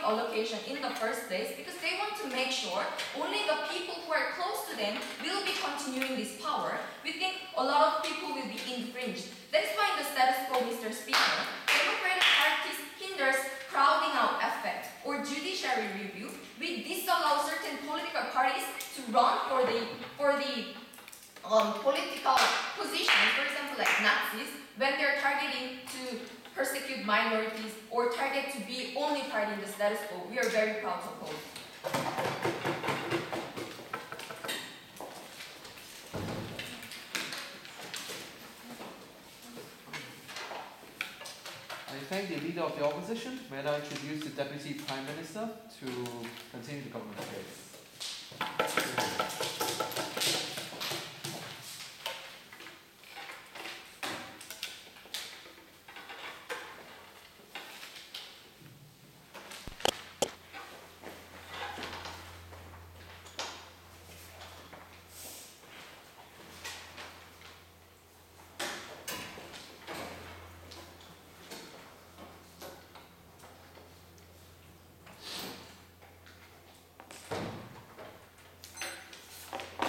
allocation in the first place because they want to make sure only the people who are close to them will be continuing this power. We think a lot of people will be infringed. That is why in the status quo, Mr. Speaker, Democratic parties hinders crowding out effect or judiciary review. We disallow certain political parties to run for the political positions, for example, like Nazis, when they're targeting to persecute minorities or target to be only party in the status quo. We are very proud to oppose. I thank the leader of the opposition. May I introduce the Deputy Prime Minister to continue the government affairs.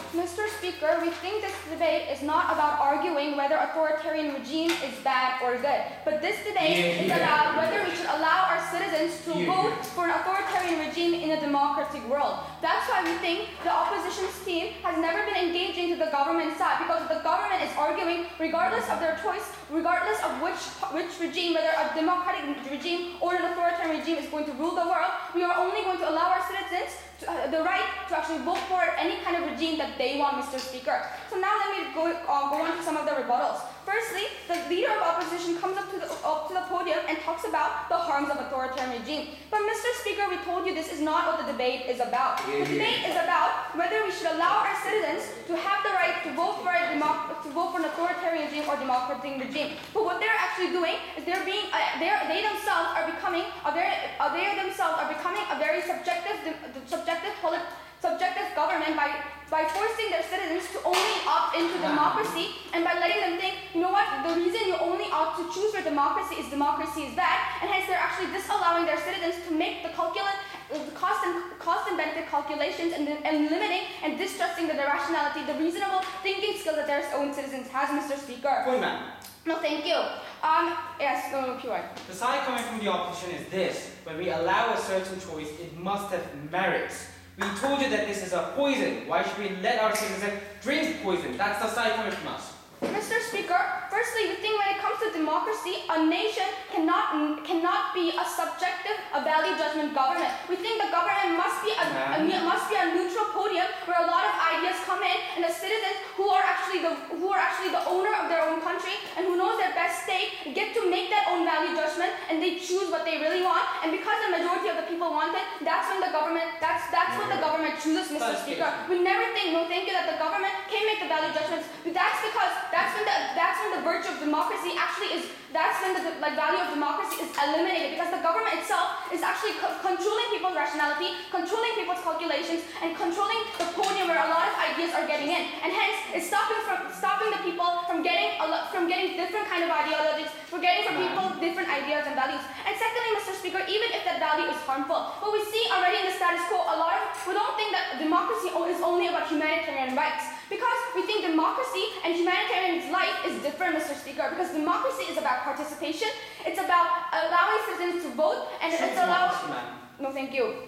Mr. Speaker, we think this debate is not about arguing whether authoritarian regime is bad or good, but this debate is about whether we should allow our citizens to vote for an authoritarian regime in a democratic world. That's why we think the opposition's team has never been engaging to the government side, because the government is arguing, regardless of their choice, regardless of which regime, whether a democratic regime or an authoritarian regime is going to rule the world, we are only going to allow our citizens the right to actually vote for any kind of regime that they want, Mr. Speaker. So now let me go on to some of the rebuttals. Firstly, the leader of opposition comes up to the podium and talks about the harms of authoritarian regime. But Mr. Speaker, we told you this is not what the debate is about. The debate is about whether we should allow our citizens to have the right to vote for an authoritarian regime or democratic regime. But what they're actually doing is they themselves are becoming a very subjective government by forcing their citizens to only opt into democracy, and by letting them think, you know what, the reason you only ought to choose for democracy is bad, and hence they're actually disallowing their citizens to make the cost and benefit calculations and limiting and distrusting the rationality, the reasonable thinking skills that their own citizens has, Mr. Speaker. Point, ma'am. No, thank you. Yes, no, pure. The side coming from the opposition is this: when we allow a certain choice, it must have merits. We told you that this is a poison. Why should we let our citizens drink poison? That's the side coming from us. Mr. Speaker, firstly, we think when it comes to democracy, a nation cannot be a subjective, a value judgment government. We think the government must be a neutral podium where a lot of ideas come in, and the citizens who are actually the owner of their own country and who knows their best state get to make that own value judgment, and they choose what they really want. And because the majority of the people want it, that's when the government what the government chooses, Mr. Speaker. We never think, no, thank you, that the government can make the value judgments. But that's because that's when the virtue of democracy actually is. That's when the value of democracy is eliminated, because the government itself is actually controlling people's rationality, controlling people's calculations, and controlling the podium where a lot of ideas are getting in. And hence, it's stopping the people from getting different kind of ideologies, from people different ideas and values. And secondly, Mr. Speaker, even if that value is harmful, what we see already in the status quo, we don't think that democracy is only about humanitarian rights. Because we think democracy and humanitarian life is different, Mr. Speaker, because democracy is about participation, it's about allowing citizens to vote, and it's allowed... No, thank you.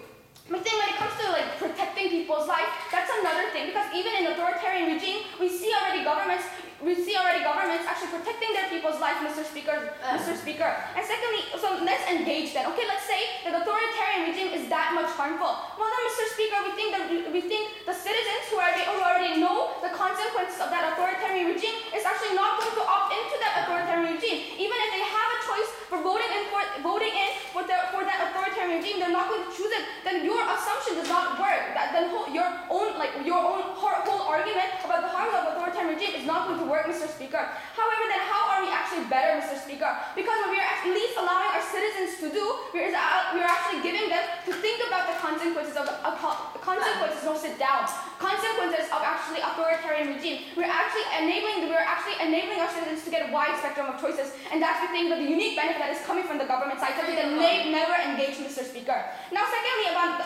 But then when it comes to protecting people's life, that's another thing, because even in authoritarian regime, we see already governments actually protecting their people's life, Mr. Speaker. And secondly, so let's engage then. Okay, let's say that authoritarian regime is that much harmful. Well then, Mr. Speaker, we think the citizens who already know the consequences of that authoritarian regime is actually not going to opt into that authoritarian regime. Even if they have a choice for voting in for that authoritarian regime, they're not going to choose it. Then your assumption does not work. Your own whole argument about the harms of authoritarian regime is not going to work, Mr. Speaker. However, then how are we actually better, Mr. Speaker, because what we are at least allowing our citizens to do, we are actually giving them to think about the consequences of consequences of actually authoritarian regime. We're actually enabling our citizens to get a wide spectrum of choices, and that's the thing, but the unique benefit that is coming from the government side, something that they never engage, Mr. Speaker. Now, secondly, about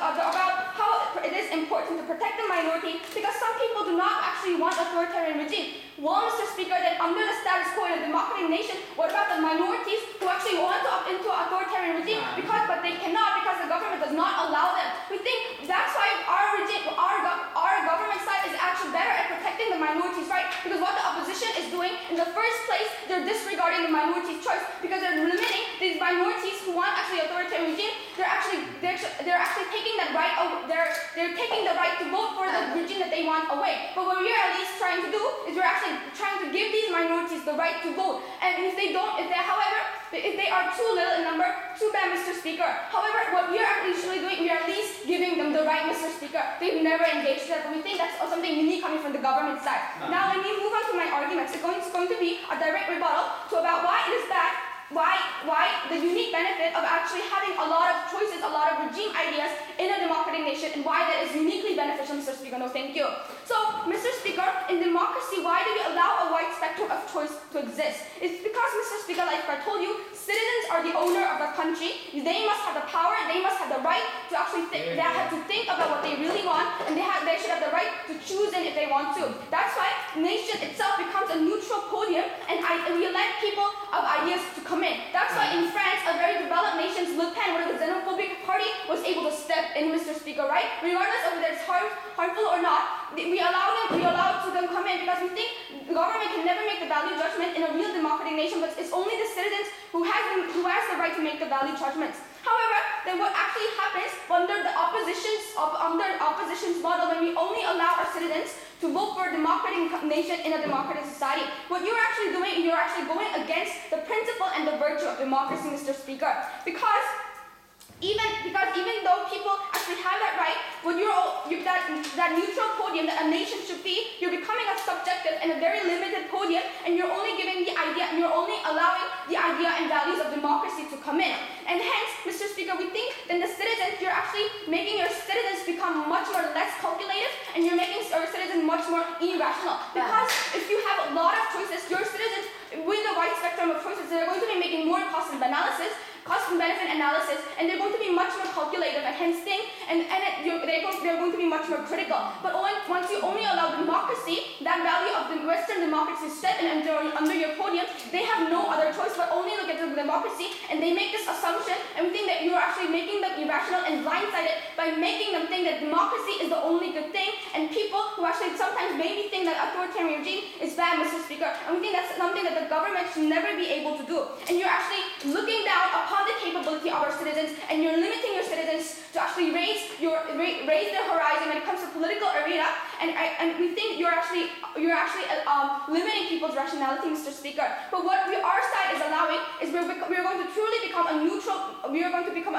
how it is important to protect the minority, because some people do not actually want authoritarian regime. Well, Mr. Speaker, then under the status quo in a democratic nation, what about the minorities who actually want to opt into an authoritarian regime, but they cannot because the government does not allow them? We think that's why our government side is actually better at protecting the minorities' right, because what the opposition is doing, in the first place, they're disregarding the minorities' choice, because they're limiting these minorities who want actually authoritarian regime. They're actually taking that right. They're taking the right to vote for the regime that they want away. But what we're at least trying to do is we're actually trying to give these minorities the right to vote. And if they are too little in number, too bad, Mr. Speaker. However, what we are actually doing, we are at least giving them the right, Mr. Speaker. They've never engaged that, but we think that's something unique coming from the government side. Now, when we move on to my arguments, it's going to be a direct rebuttal to about why it is that why the unique benefit of actually having a lot of choices, a lot of regime ideas in a democratic nation, and why that is uniquely beneficial, Mr. Speaker. No, thank you. So, Mr. Speaker, in democracy, why do we allow a wide spectrum of choice to exist? It's because, Mr. Speaker, like I told you, citizens are the owner of the country. They must have the power, they must have the right to actually think. They have to think about what they really want, and they should have the right to choose it if they want to. That's why nation itself becomes a neutral podium, and we elect people of ideas to come in. That's why in France, a very developed nation, Le Pen, one of the xenophobic party, was able to step in, Mr. Speaker, right? Regardless of whether it's harmful or not, we allow them come in, because we think the government can never make the value judgment in a real democratic nation, but it's only the citizens who has the right to make the value judgments. However, then what actually happens under the opposition's model, when we only allow our citizens to vote for a democratic nation in a democratic society, what you're actually doing, you're actually going against the principle and the virtue of democracy, Mr. Speaker. Because even though people actually have that right, when that neutral podium that a nation should be, you're becoming a subjective and a very limited podium, and you're only giving the idea, and you're only allowing the idea and values of democracy to come in. And hence, Mr. Speaker, we think that the citizens, you're actually making your citizens become much more less calculative, and you're making your citizens much more irrational. Because if you have a lot of choices, your citizens, with a wide spectrum of choices, they're going to be making more cost and benefit analysis, and they're going to be much more calculative, and hence they're going to be much more critical. But once you only allow democracy, that value of the Western democracy set in under your podium, they have no other choice but only look at the democracy, and they make this assumption, and we think that you're actually making them irrational and blindsided by making them think that democracy is the only good thing, and people who actually sometimes maybe think that authoritarian regime is bad, Mr. Speaker, and we think that's something that the government should never be able to do. And you're actually looking down upon the capability of our citizens, and you're limiting your citizens to actually raise their horizon when it comes to political arena, and we think you're actually limiting people's rationality, Mr. Speaker. But what our side is allowing is we're going to truly become a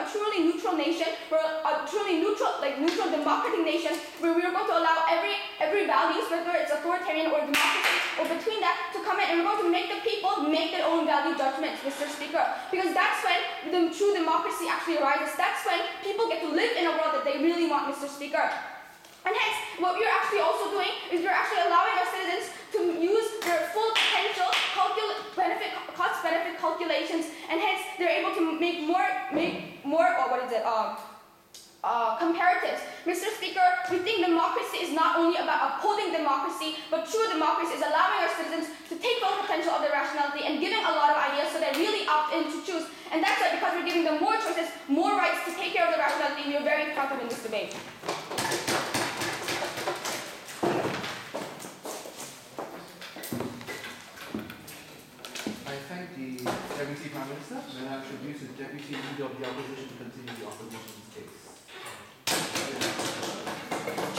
truly neutral nation, a truly neutral democratic nation, where we are going to allow every values, whether it's authoritarian or democracy, or between that, to come in, and we're going to make the people make their own value judgments, Mr. Speaker, because that's when the true democracy actually arises. That's when people get to live in a world that they really want, Mr. Speaker. And hence, what we're actually also doing is we're actually allowing our citizens to use their full potential cost-benefit calculations, and hence they're able to make more comparatives. Mr. Speaker, we think democracy is not only about upholding democracy, but true democracy is allowing our citizens to take full potential of their rationality and giving a lot of ideas so they really opt in to choose. And that's why, because we're giving them more choices, more rights to take care of their rationality, we are very confident in this debate. I thank the Deputy Prime Minister, and I introduce the Deputy Leader of the Opposition to continue the opposition's case.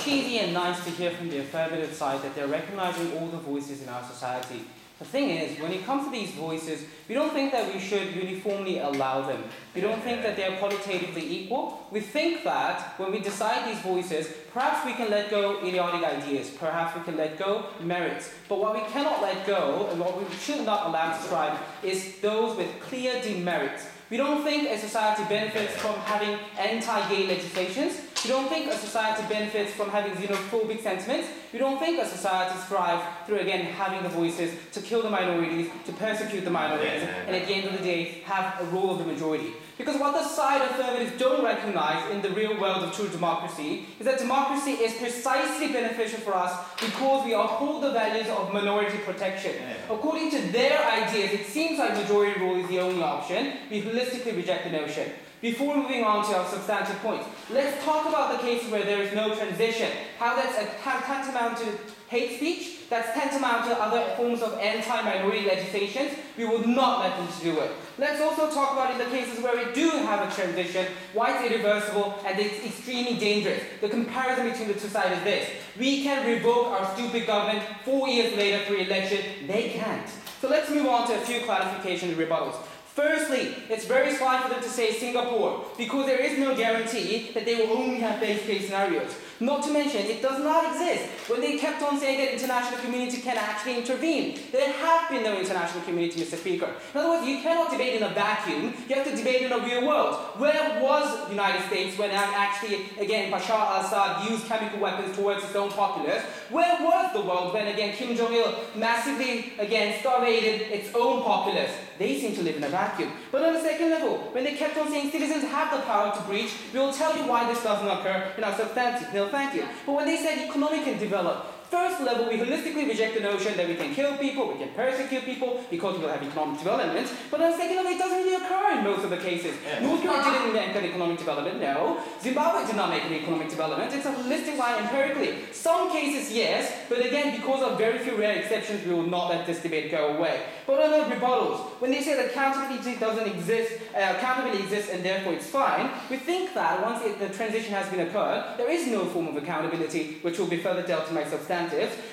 Cheesy and nice to hear from the affirmative side that they're recognizing all the voices in our society. The thing is, when it comes to these voices, we don't think that we should uniformly allow them. We don't think that they are qualitatively equal. We think that when we decide these voices, perhaps we can let go idiotic ideas, perhaps we can let go merits. But what we cannot let go, and what we should not allow to strive, is those with clear demerits. We don't think a society benefits from having anti-gay legislations. We don't think a society benefits from having xenophobic sentiments. We don't think a society thrives through, again, having the voices to kill the minorities, to persecute the minorities, and at the end of the day, have a rule of the majority. Because what the side affirmatives don't recognize in the real world of true democracy is that democracy is precisely beneficial for us because we uphold the values of minority protection. According to their ideas, it seems like majority rule is the only option. We holistically reject the notion. Before moving on to our substantive points, let's talk about the cases where there is no transition. How that's tantamount to hate speech, that's tantamount to other forms of anti-minority legislations. We will not let them do it. Let's also talk about in the cases where we do have a transition, why it's irreversible and it's extremely dangerous. The comparison between the two sides is this. We can revoke our stupid government 4 years later through election. They can't. So let's move on to a few clarification and rebuttals. Firstly, it's very smart for them to say Singapore because there is no guarantee that they will only have base case scenarios. Not to mention, it does not exist. When they kept on saying that international community can actually intervene, there have been no international community, Mr. Speaker. In other words, you cannot debate in a vacuum. You have to debate in a real world. Where was the United States when actually, again, Bashar al-Assad used chemical weapons towards its own populace? Where was the world when, again, Kim Jong-il massively, again, starvated its own populace? They seem to live in a vacuum. But on the second level, when they kept on saying citizens have the power to breach, we will tell you why this doesn't occur in our substantive. No, thank you. But when they said economy can develop, first level, we holistically reject the notion that we can kill people, we can persecute people because we'll have economic development. But on the second level, it doesn't really occur in most of the cases. North Korea didn't make an economic development, no. Zimbabwe did not make an economic development. It's a holistic line empirically. Some cases, yes, but again, because of very few rare exceptions, we will not let this debate go away. But on the rebuttals, when they say that accountability doesn't exist, accountability exists and therefore it's fine, we think that once the transition has been occurred, there is no form of accountability, which will be further dealt to my substantive.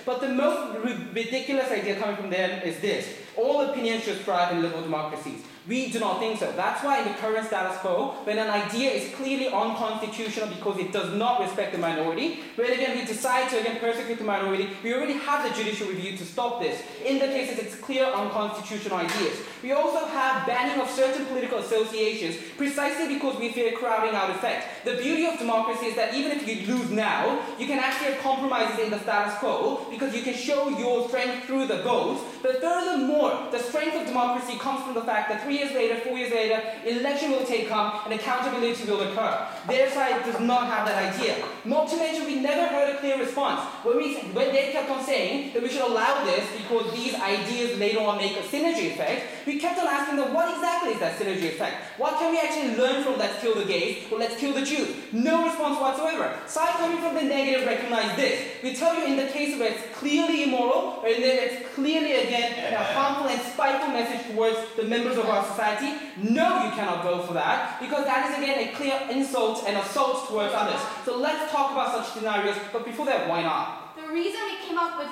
But the most ridiculous idea coming from them is this. All opinions should thrive in liberal democracies. We do not think so. That's why in the current status quo, when an idea is clearly unconstitutional because it does not respect the minority, when again we decide to again persecute the minority, we already have the judicial review to stop this. In the cases, it's clear unconstitutional ideas. We also have banning of certain political associations precisely because we fear crowding out effect. The beauty of democracy is that even if you lose now, you can actually have compromises in the status quo because you can show your strength through the votes. But furthermore, the strength of democracy comes from the fact that 3 years later, 4 years later, election will come and accountability will occur. Their side does not have that idea. Not to mention, we never heard a clear response. When they kept on saying that we should allow this because these ideas later on make a synergy effect, we kept on asking them, what exactly is that synergy effect? What can we actually learn from let's kill the gays or let's kill the Jews? No response whatsoever. Side coming from the negative recognize this. We tell you in the case where it's clearly immoral, or in there it's clearly again a harmful and spiteful message towards the members of our society, no, you cannot vote for that, because that is again a clear insult and assault towards others. So let's talk about such scenarios, but before that, why not? The reason we came up with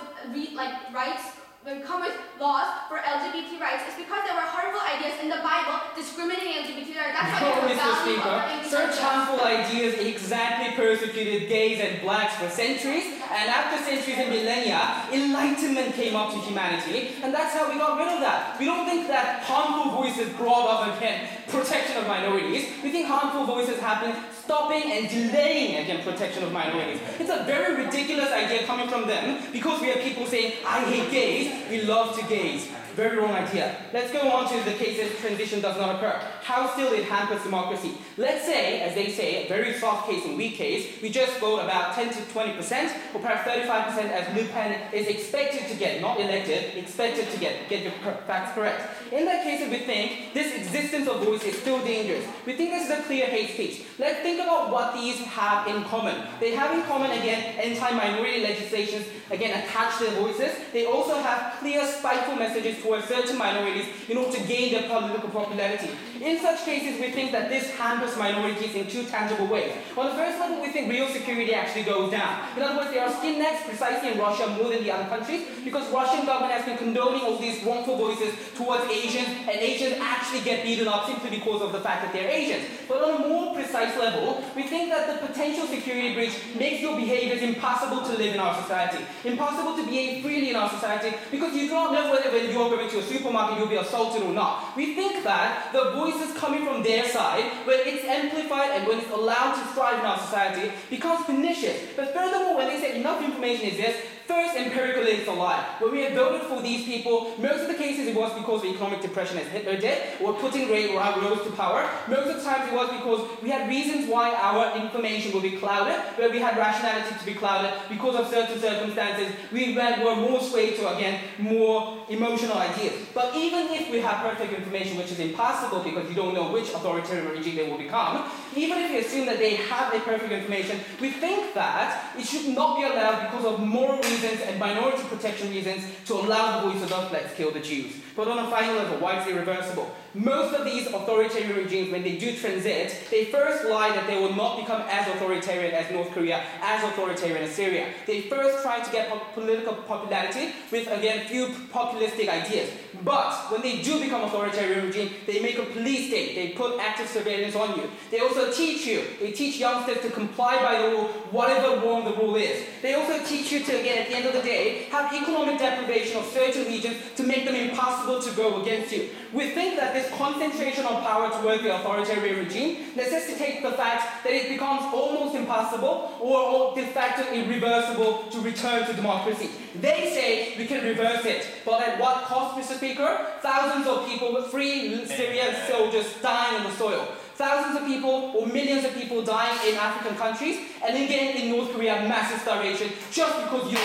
rights, when we come with laws for LGBT rights, is because there were harmful ideas in the Bible discriminating LGBT rights. That's why No, we Mr. Speaker, such harmful ideas exactly persecuted gays and blacks for centuries, and after centuries and millennia, enlightenment came up to humanity, and that's how we got rid of that. We don't think that harmful voices brought up again protection of minorities. We think harmful voices happen stopping and delaying again protection of minorities. It's a very ridiculous idea coming from them because we have people saying, I hate gays, we love to gays. Very wrong idea. Let's go on to the cases transition does not occur. How still it hampers democracy. Let's say, as they say, a very soft case and weak case, we just vote about 10 to 20%, or perhaps 35% as Le Pen is expected to get, not elected, expected to get your facts correct. In that case, we think this existence of voice is still dangerous. We think this is a clear hate speech. Let's think about what these have in common. They have in common, again, anti-minority legislations, again, attached to their voices. They also have clear spiteful messages towards certain minorities in order to gain their political popularity. In such cases, we think that this hampers minorities in two tangible ways. On the first level, we think real security actually goes down. In other words, there are skin nets precisely in Russia more than the other countries because Russian government has been condoning all these wrongful voices towards Asians, and Asians actually get beaten up simply because of the fact that they're Asians. But on a more precise level, we think that the potential security breach makes your behaviors impossible to live in our society, impossible to behave freely in our society, because you do not know whether when you're going to a supermarket you'll be assaulted or not. We think that the voices coming from their side, when it's amplified and when it's allowed to thrive in our society, becomes pernicious. But furthermore, when they say enough information exists, first, empirical is a lie. When we have voted for these people, most of the cases it was because of economic depression, as Hitler did, or putting rose to power. Most of the times it was because we had reasons why our information would be clouded, where we had rationality to be clouded because of certain circumstances. We were more swayed to, again, more emotional ideas. But even if we have perfect information, which is impossible because you don't know which authoritarian regime they will become, even if we assume that they have a perfect information, we think that it should not be allowed because of moral reasons and minority protection reasons to allow the voices of let's kill the Jews. But on a final level, why is it irreversible? Most of these authoritarian regimes, when they do transit, they first lie that they will not become as authoritarian as North Korea, as authoritarian as Syria. They first try to get political popularity with, again, few populistic ideas. But when they do become authoritarian regime, they make a police state. They put active surveillance on you. They also teach you. They teach youngsters to comply by the rule, whatever wrong the rule is. They also teach you to, again, at the end of the day, have economic deprivation of certain regions to make them impossible to go against you. We think that this concentration of power towards the authoritarian regime necessitates the fact that it becomes almost impossible or de facto irreversible to return to democracy. They say we can reverse it, but at what cost, Mr. Speaker? Thousands of people, free Syrian soldiers dying on the soil. Thousands of people or millions of people dying in African countries, and again in North Korea, massive starvation just because you